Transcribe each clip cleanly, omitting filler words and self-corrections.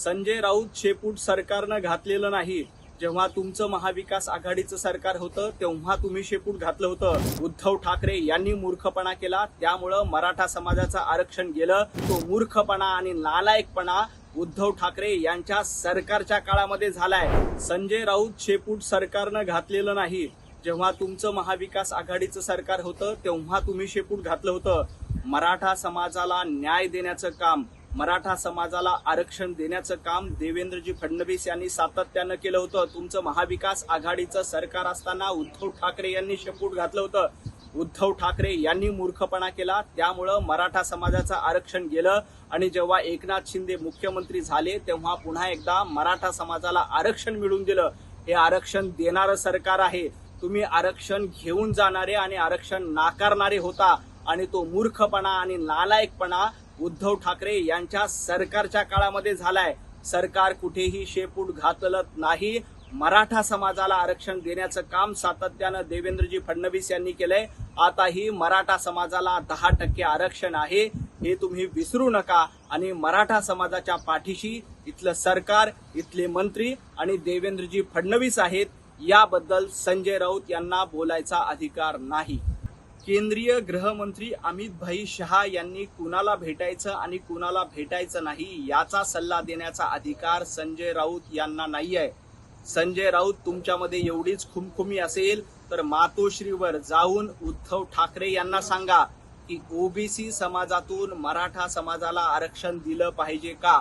संजय राऊत शेपूट सरकारनं घातलेलं नाही। जेव्हा तुमचं महाविकास आघाडीचं सरकार होतं तेव्हा तुम्ही शेपूट घातलं होतं। उद्धव ठाकरे यांनी मूर्खपणा केला, त्यामुळं मराठा समाजाचं आरक्षण गेलं। तो मूर्खपणा आणि नालायकपणा उद्धव ठाकरे यांच्या सरकारच्या काळामध्ये झालाय। संजय राऊत शेपूट सरकारनं घातलेलं नाही। जेव्हा तुमचं महाविकास आघाडीचं सरकार होतं तेव्हा तुम्ही शेपूट घातलं होतं। मराठा समाजाला न्याय देण्याचं काम, मराठा समाजाला आरक्षण देण्याचं काम देवेंद्रजी फडणवीस यांनी सातत्यानं केलं होतं। तुमचं महाविकास आघाडीचं सरकार असताना उद्धव ठाकरे यांनी शेपूट घातलं होतं। उद्धव ठाकरे यांनी मूर्खपणा केला, त्यामुळं मराठा समाजाचं आरक्षण गेलं। आणि जेव्हा एकनाथ शिंदे मुख्यमंत्री झाले तेव्हा पुन्हा एकदा मराठा समाजाला आरक्षण मिळवून दिलं। हे आरक्षण देणारं सरकार आहे। तुम्ही आरक्षण घेऊन जाणारे आणि आरक्षण नाकारणारे होता, आणि तो मूर्खपणा आणि नालायकपणा उद्धव ठाकरे यांच्या सरकारच्या काळामध्ये झालाय। सरकार कुठेही शेपूट घातलं नाही। मराठा समाजाला आरक्षण देण्याचं काम सातत्यानं देवेंद्रजी फडणवीस यांनी केलंय। आताही मराठा समाजाला 10% आरक्षण आहे, हे तुम्ही विसरू नका। आणि मराठा समाजाच्या पाठीशी इथलं सरकार, इथले मंत्री आणि देवेंद्रजी फडणवीस आहेत, याबद्दल संजय राऊत यांना बोलायचा अधिकार नाही। केंद्रीय गृहमंत्री अमित भाई शहा यांनी कुणाला भेटायचं आणि कुणाला भेटायचं नाही याचा सल्ला देण्याचा अधिकार संजय राऊत यांना नाही आहे। संजय राऊत तुमच्यामध्ये एवढीच खुमखुमी असेल तर मातोश्रीवर जाऊन उद्धव ठाकरे यांना सांगा की ओबीसी समाजातून मराठा समाजाला आरक्षण दिलं पाहिजे का।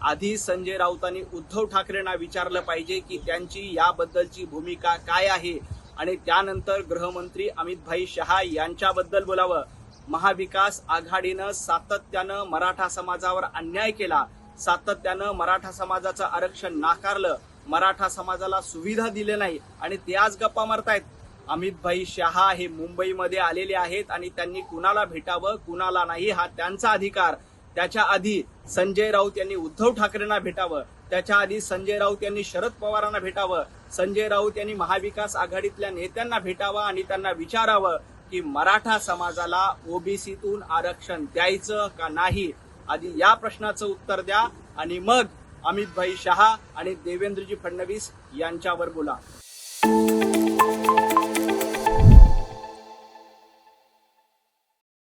आधी संजय राऊतांनी उद्धव ठाकरेंना विचारलं पाहिजे की त्यांची याबद्दलची भूमिका काय आहे, आणि त्यानंतर गृहमंत्री अमित भाई शहा यांच्याबद्दल बोलावं। महाविकास आघाडीनं सातत्यानं मराठा समाजावर अन्याय केला, सातत्यानं मराठा समाजाचं आरक्षण नाकारलं, मराठा समाजाला सुविधा दिले नाही, आणि ते आज गप्पा मारतायत। अमित भाई शहा हे मुंबईमध्ये आलेले आहेत आणि त्यांनी कुणाला भेटावं कुणाला नाही हा त्यांचा अधिकार। त्याच्या आधी संजय राऊत यांनी उद्धव ठाकरेंना भेटावं, त्याच्या आधी संजय राऊत यांनी शरद पवारांना भेटावं, संजय राऊत यांनी महाविकास आघाडीतल्या नेत्यांना भेटावं आणि त्यांना विचारावं की मराठा समाजाला ओबीसीतून आरक्षण द्यायचं का नाही। आधी या प्रश्नाचं उत्तर द्या आणि मग अमित भाई शहा आणि देवेंद्रजी फडणवीस यांच्यावर बोला।